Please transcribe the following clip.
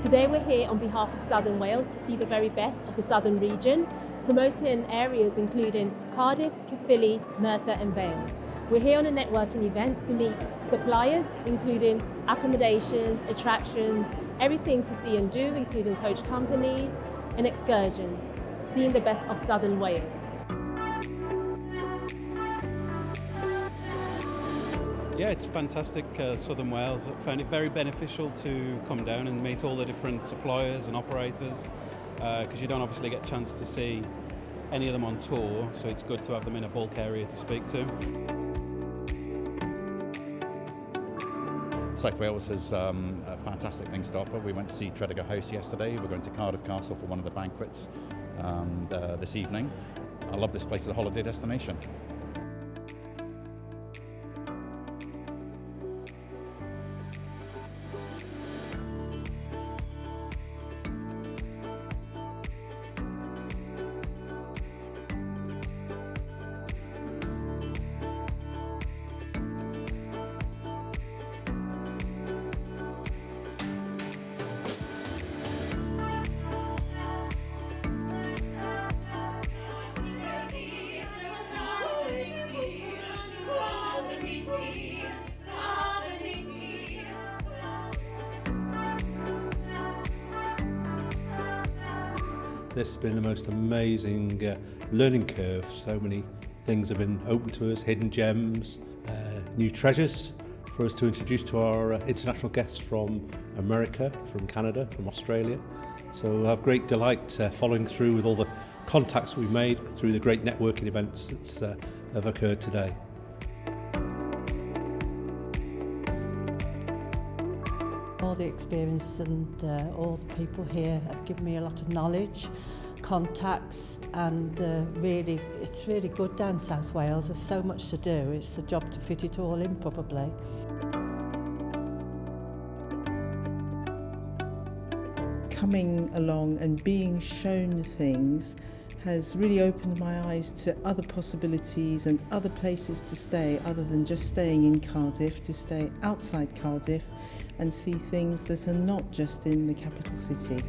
Today we're here on behalf of Southern Wales to see the very best of the southern region, promoting areas including Cardiff, Caerphilly, Merthyr and Vale. We're here on a networking event to meet suppliers, including accommodations, attractions, everything to see and do, including coach companies and excursions, seeing the best of Southern Wales. Yeah, it's fantastic, Southern Wales. I found it very beneficial to come down and meet all the different suppliers and operators, because you don't obviously get a chance to see any of them on tour, so it's good to have them in a bulk area to speak to. South Wales has fantastic things to offer. We went to see Tredegar House yesterday. We're going to Cardiff Castle for one of the banquets this evening. I love this place as a holiday destination. This has been the most amazing learning curve. So many things have been open to us, hidden gems, new treasures for us to introduce to our international guests from America, from Canada, from Australia. So I have great delight following through with all the contacts we made through the great networking events that have occurred today. All the experience and all the people here have given me a lot of knowledge, contacts, and really, it's really good down South Wales. There's so much to do. It's a job to fit it all in, probably. Coming along and being shown things has really opened my eyes to other possibilities and other places to stay other than just staying in Cardiff, to stay outside Cardiff and see things that are not just in the capital city.